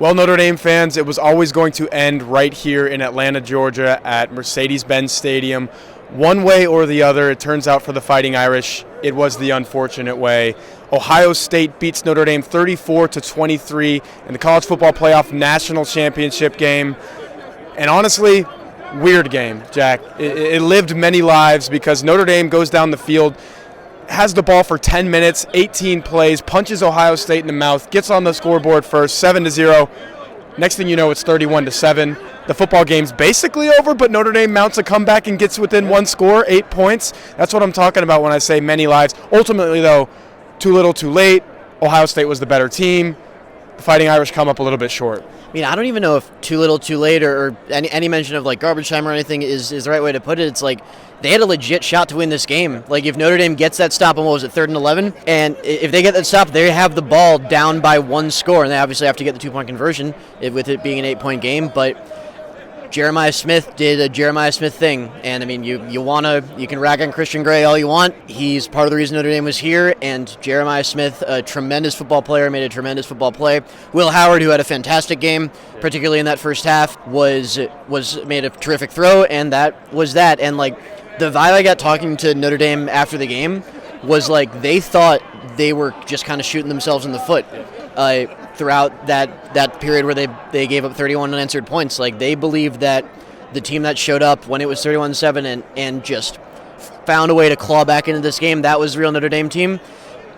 Well, Notre Dame fans, it was always going to end right here in Atlanta, Georgia at Mercedes-Benz Stadium. One way or the other, it turns out for the Fighting Irish, it was the unfortunate way. Ohio State beats Notre Dame 34-23 in the College Football Playoff National Championship game. And honestly, weird game, Jack. It lived many lives because Notre Dame goes down the field, has the ball for 10 minutes, 18 plays, punches Ohio State in the mouth, gets on the scoreboard first, 7-0. Next thing you know, it's 31-7. The football game's basically over, but Notre Dame mounts a comeback and gets within one score, 8 points. That's what I'm talking about when I say many lives. Ultimately, though, too little, too late. Ohio State was the better team. The Fighting Irish come up a little bit short. I mean, I don't even know if too little, too late, or any mention of like garbage time or anything is the right way to put it. It's like they had a legit shot to win this game. Like if Notre Dame gets that stop on, what was it, 3rd and 11, and if they get that stop, they have the ball down by one score, and they obviously have to get the 2-point conversion with it being an 8-point game. But Jeremiah Smith did a Jeremiah Smith thing, and I mean, you can rag on Christian Gray all you want. He's part of the reason Notre Dame was here, and Jeremiah Smith, a tremendous football player, made a tremendous football play. Will Howard, who had a fantastic game, particularly in that first half, was made a terrific throw, and that was that. And like the vibe I got talking to Notre Dame after the game was like they thought they were just kind of shooting themselves in the foot. Throughout that period where they gave up 31 unanswered points. Like they believed that the team that showed up when it was 31-7 and just found a way to claw back into this game, that was the real Notre Dame team.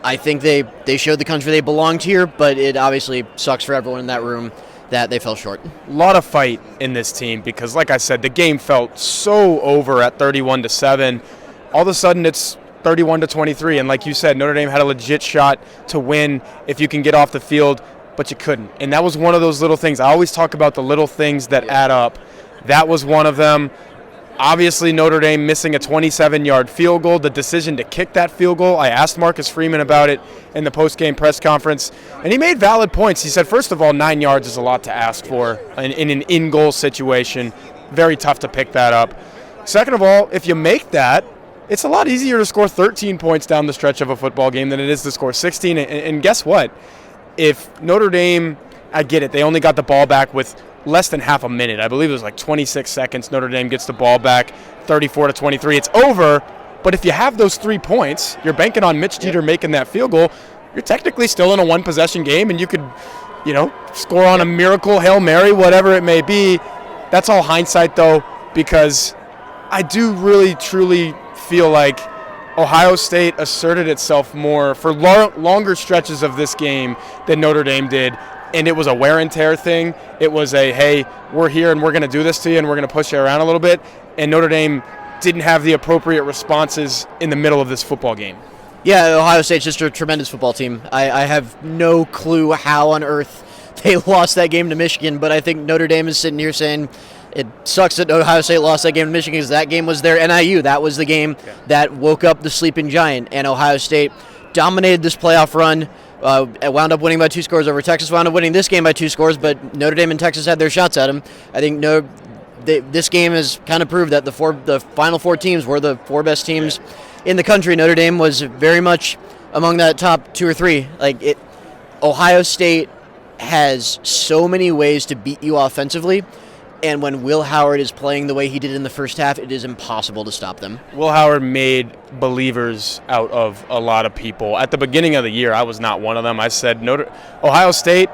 I think they showed the country they belonged here, but it obviously sucks for everyone in that room that they fell short. A lot of fight in this team because, like I said, the game felt so over at 31-7. All of a sudden, it's 31-23, and like you said, Notre Dame had a legit shot to win if you can get off the field, but you couldn't. And that was one of those little things. I always talk about the little things that add up. That was one of them. Obviously, Notre Dame missing a 27-yard field goal, the decision to kick that field goal. I asked Marcus Freeman about it in the post-game press conference, and he made valid points. He said, first of all, 9 yards is a lot to ask for in an in-goal situation. Very tough to pick that up. Second of all, if you make that, it's a lot easier to score 13 points down the stretch of a football game than it is to score 16. And guess what? If Notre Dame, I get it, they only got the ball back with less than half a minute. I believe it was like 26 seconds. Notre Dame gets the ball back, 34-23. It's over, but if you have those 3 points, you're banking on Mitch Jeter making that field goal, you're technically still in a one-possession game, and you could, score on a miracle, Hail Mary, whatever it may be. That's all hindsight, though, because I do really, truly feel like Ohio State asserted itself more for longer stretches of this game than Notre Dame did, and it was a wear and tear thing. It was a, hey, we're here and we're going to do this to you and we're going to push you around a little bit, and Notre Dame didn't have the appropriate responses in the middle of this football game. Yeah, Ohio State's just a tremendous football team. I have no clue how on earth they lost that game to Michigan, but I think Notre Dame is sitting here saying, it sucks that Ohio State lost that game to Michigan because that game was their NIU. That was the game that woke up the sleeping giant, and Ohio State dominated this playoff run, wound up winning by 2 scores over Texas, wound up winning this game by 2 scores, but Notre Dame and Texas had their shots at them. I think this game has kind of proved that the final 4 teams were the 4 best teams in the country. Notre Dame was very much among that top 2 or 3. Ohio State has so many ways to beat you offensively, and when Will Howard is playing the way he did in the first half, it is impossible to stop them. Will Howard made believers out of a lot of people. At the beginning of the year, I was not one of them. I said, Ohio State,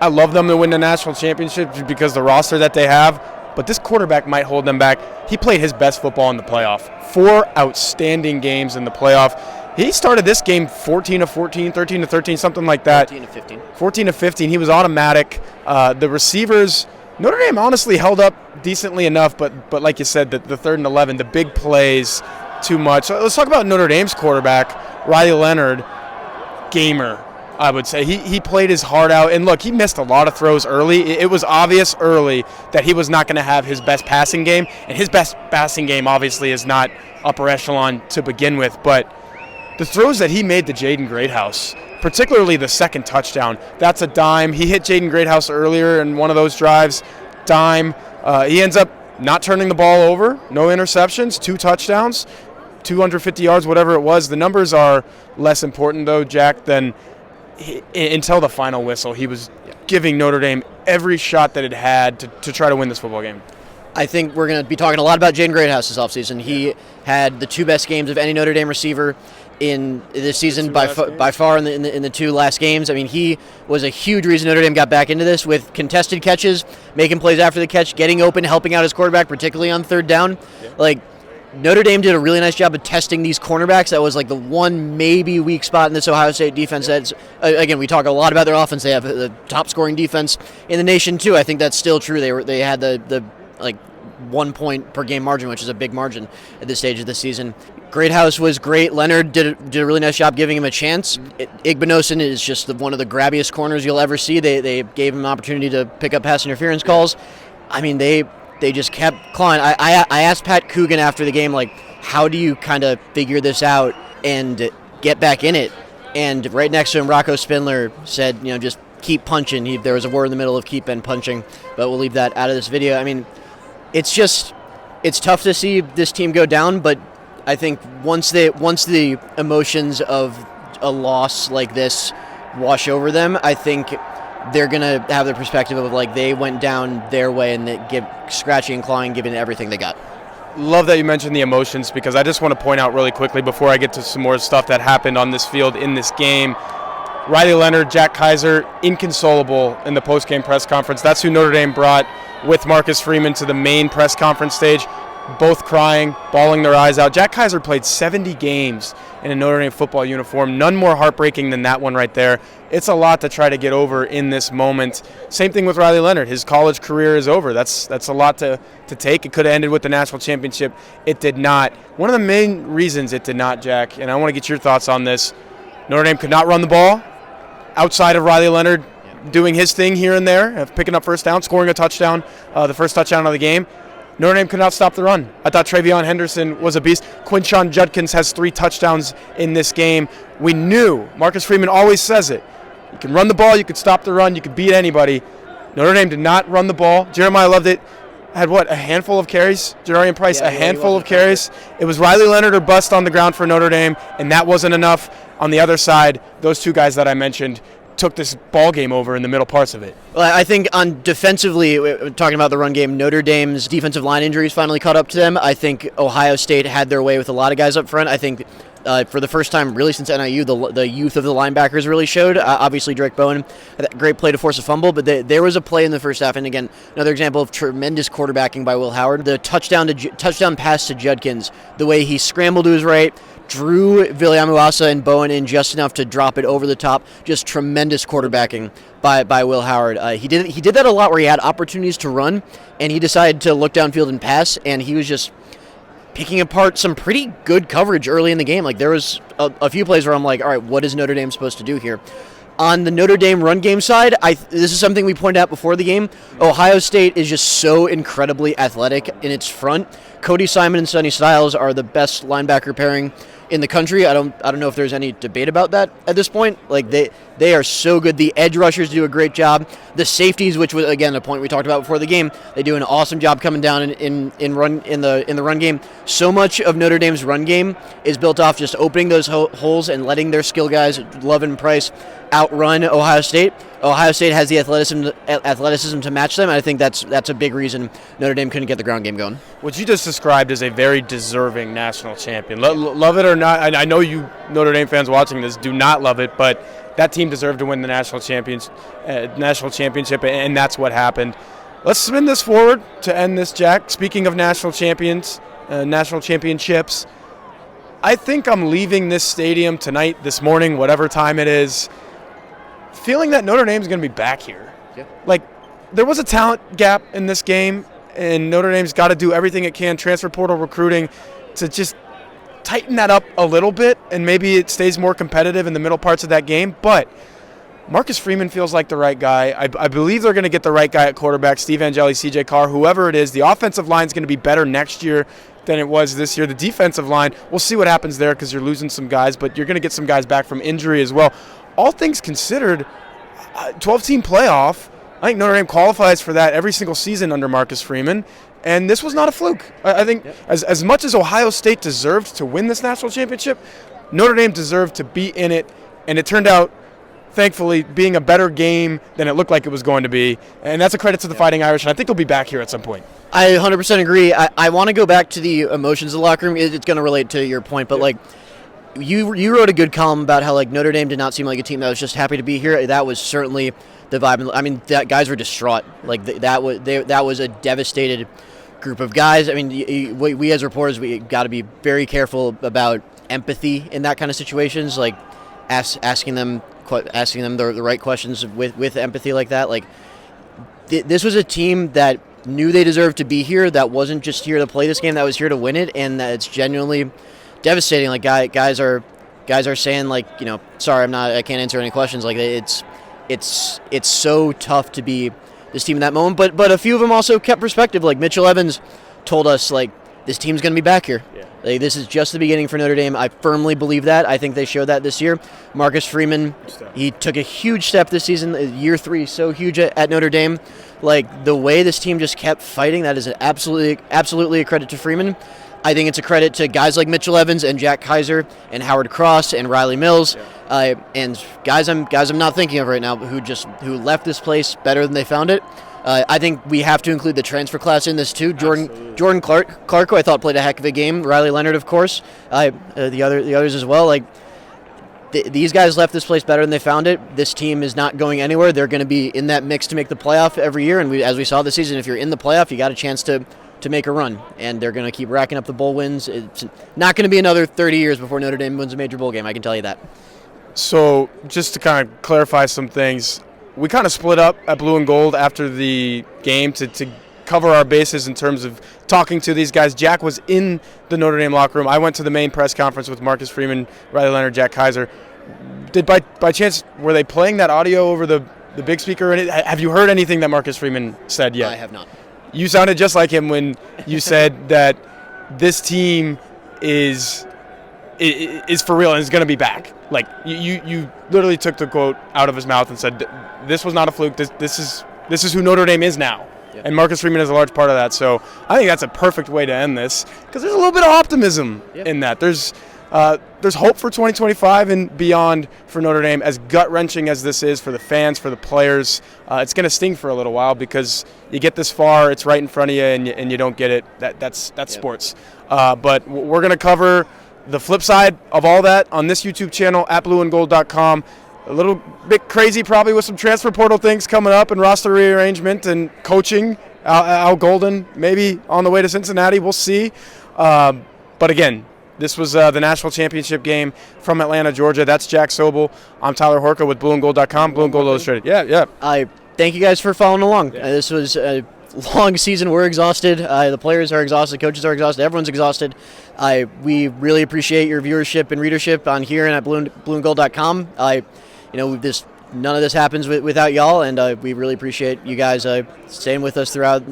I love them to win the national championship because the roster that they have, but this quarterback might hold them back. He played his best football in the playoff. 4 outstanding games in the playoff. He started this game 14-14, 13-13, something like that. 14-15. 14-15. He was automatic. The receivers, Notre Dame honestly held up decently enough, but like you said, the 3rd and 11, the big plays, too much. Let's talk about Notre Dame's quarterback, Riley Leonard. Gamer, I would say. He played his heart out, and look, he missed a lot of throws early. It was obvious early that he was not going to have his best passing game, and his best passing game obviously is not upper echelon to begin with, but the throws that he made to Jaden Greathouse, particularly the second touchdown, that's a dime. He hit Jaden Greathouse earlier in one of those drives, dime. He ends up not turning the ball over, no interceptions, 2 touchdowns, 250 yards, whatever it was. The numbers are less important, though, Jack, than until the final whistle. He was giving Notre Dame every shot that it had to try to win this football game. I think we're going to be talking a lot about Jaden Greathouse this offseason. He had the 2 best games of any Notre Dame receiver in this season by far in the 2 last games. I mean, he was a huge reason Notre Dame got back into this with contested catches, making plays after the catch, getting open, helping out his quarterback, particularly on 3rd down. Yeah. Like, Notre Dame did a really nice job of testing these cornerbacks. That was like the one maybe weak spot in this Ohio State defense. That's, again, we talk a lot about their offense. They have the top scoring defense in the nation too. I think that's still true. They had the like 1 point per game margin, which is a big margin at this stage of the season. Greathouse was great. Leonard did a really nice job giving him a chance. Igbinosun is just one of the grabbiest corners you'll ever see. They gave him an opportunity to pick up pass interference calls. I mean, they just kept clawing. I asked Pat Coogan after the game, like, how do you kind of figure this out and get back in it? And right next to him, Rocco Spindler said, just keep punching. There was a word in the middle of keep and punching, but we'll leave that out of this video. I mean, it's tough to see this team go down, but I think once the emotions of a loss like this wash over them, I think they're going to have the perspective of, like, they went down their way and they give scratching and clawing, giving everything they got. Love that you mentioned the emotions, because I just want to point out really quickly before I get to some more stuff that happened on this field in this game. Riley Leonard, Jack Kaiser, inconsolable in the post-game press conference. That's who Notre Dame brought with Marcus Freeman to the main press conference stage, both crying, bawling their eyes out. Jack Kaiser played 70 games in a Notre Dame football uniform. None more heartbreaking than that one right there. It's a lot to try to get over in this moment. Same thing with Riley Leonard. His college career is over. That's a lot to take. It could have ended with the national championship. It did not. One of the main reasons it did not, Jack, and I want to get your thoughts on this, Notre Dame could not run the ball outside of Riley Leonard doing his thing here and there, picking up first down, scoring a touchdown, the first touchdown of the game. Notre Dame could not stop the run. I thought Travion Henderson was a beast. Quinshon Judkins has 3 touchdowns in this game. We knew, Marcus Freeman always says it, you can run the ball, you could stop the run, you could beat anybody. Notre Dame did not run the ball. Jeremiah Loved It had, a handful of carries? Jadarian Price, a handful of carries. It was Riley Leonard or bust on the ground for Notre Dame, and that wasn't enough. On the other side, those 2 guys that I mentioned took this ball game over in the middle parts of it. Well, I think on defensively, talking about the run game, Notre Dame's defensive line injuries finally caught up to them. I think Ohio State had their way with a lot of guys up front. I think for the first time really since NIU, the youth of the linebackers really showed. Obviously, Drake Bowen, great play to force a fumble, but there was a play in the first half, and again, another example of tremendous quarterbacking by Will Howard. The touchdown pass to Judkins, the way he scrambled to his right, drew Viliamuasa and Bowen in just enough to drop it over the top. Just tremendous quarterbacking by Will Howard. He did that a lot where he had opportunities to run, and he decided to look downfield and pass, and he was just picking apart some pretty good coverage early in the game. Like, there was a few plays where I'm like, all right, what is Notre Dame supposed to do here? On the Notre Dame run game side, this is something we pointed out before the game. Ohio State is just so incredibly athletic in its front. Cody Simon and Sonny Styles are the best linebacker pairing in the country. I don't know if there's any debate about that at this point. Like, they are so good. The edge rushers do a great job. The safeties, which was again a point we talked about before the game, they do an awesome job coming down in the run game. So much of Notre Dame's run game is built off just opening those holes and letting their skill guys, Love and Price, outrun Ohio State. Ohio State has the athleticism to match them, and I think that's a big reason Notre Dame couldn't get the ground game going. What you just described is a very deserving national champion. Love it or not, I know you Notre Dame fans watching this do not love it, but that team deserved to win the national championship, and that's what happened. Let's spin this forward to end this, Jack. Speaking of national champions, national championships, I think I'm leaving this stadium tonight, this morning, whatever time it is, feeling that Notre Dame's going to be back here. Yeah. Like, there was a talent gap in this game, and Notre Dame's got to do everything it can, transfer portal recruiting, to just tighten that up a little bit, and maybe it stays more competitive in the middle parts of that game. But Marcus Freeman feels like the right guy. I believe they're going to get the right guy at quarterback, Steve Angeli, CJ Carr, whoever it is. The offensive line is going to be better next year than it was this year. The defensive line, we'll see what happens there because you're losing some guys, but you're going to get some guys back from injury as well. All things considered, 12-team playoff, I think Notre Dame qualifies for that every single season under Marcus Freeman, and this was not a fluke. I think as much as Ohio State deserved to win this national championship, Notre Dame deserved to be in it, and it turned out thankfully, being a better game than it looked like it was going to be. And that's a credit to the Fighting Irish, and I think they'll be back here at some point. I 100% agree. I want to go back to the emotions of the locker room. It's going to relate to your point, but you wrote a good column about how Notre Dame did not seem like a team that was just happy to be here. That was certainly the vibe. I mean, guys were distraught. That was a devastated group of guys. I mean, we as reporters, we got to be very careful about empathy in that kind of situations. Asking them the right questions with empathy like that. This was a team that knew they deserved to be here. That wasn't just here to play this game. That was here to win it, and that it's genuinely devastating. Guys are saying sorry, I can't answer any questions. It's so tough to be this team in that moment. But a few of them also kept perspective. Mitchell Evans told us this team's going to be back here. Yeah. This is just the beginning for Notre Dame. I firmly believe that. I think they showed that this year. Marcus Freeman, he took a huge step this season. Year 3, so huge at Notre Dame. The way this team just kept fighting, that is absolutely a credit to Freeman. I think it's a credit to guys like Mitchell Evans and Jack Kaiser and Howard Cross and Riley Mills, and guys I'm not thinking of right now, who left this place better than they found it. I think we have to include the transfer class in this too. Jordan Clark, who I thought played a heck of a game. Riley Leonard, of course. The others as well. These guys left this place better than they found it. This team is not going anywhere. They're going to be in that mix to make the playoff every year. And as we saw this season, if you're in the playoff, you got a chance to make a run. And they're going to keep racking up the bowl wins. It's not going to be another 30 years before Notre Dame wins a major bowl game. I can tell you that. So just to kind of clarify some things, we kind of split up at Blue and Gold after the game to cover our bases in terms of talking to these guys. Jack was in the Notre Dame locker room. I went to the main press conference with Marcus Freeman, Riley Leonard, Jack Kaiser. Did by chance, were they playing that audio over the big speaker? Have you heard anything that Marcus Freeman said yet? I have not. You sounded just like him when you said that this team is for real and is going to be back. You literally took the quote out of his mouth and said, "This was not a fluke. This is who Notre Dame is now." Yep. And Marcus Freeman is a large part of that. So I think that's a perfect way to end this, because there's a little bit of optimism in that. There's hope for 2025 and beyond for Notre Dame. As gut-wrenching as this is for the fans, for the players, it's going to sting for a little while, because you get this far, it's right in front of you, and you don't get it. That's sports. But we're going to cover the flip side of all that on this YouTube channel at blueandgold.com. A little bit crazy probably with some transfer portal things coming up and roster rearrangement and coaching. Al Golden maybe on the way to Cincinnati. We'll see. But again, this was the national championship game from Atlanta, Georgia. That's Jack Sobel. I'm Tyler Horka with blueandgold.com, Blue and Gold Illustrated. Yeah. I thank you guys for following along. This was a long season. We're exhausted. The players are exhausted. Coaches are exhausted. Everyone's exhausted. We really appreciate your viewership and readership on here and at blueandgold.com. None of this happens without y'all, and we really appreciate you guys staying with us throughout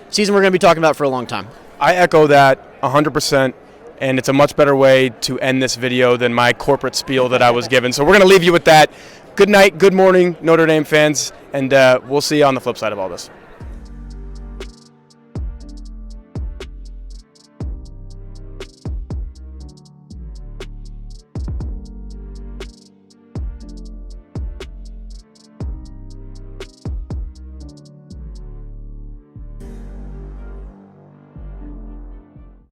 season we're going to be talking about for a long time. I echo that 100%, and it's a much better way to end this video than my corporate spiel that I was given. So we're going to leave you with that. Good night, good morning, Notre Dame fans, and we'll see you on the flip side of all this.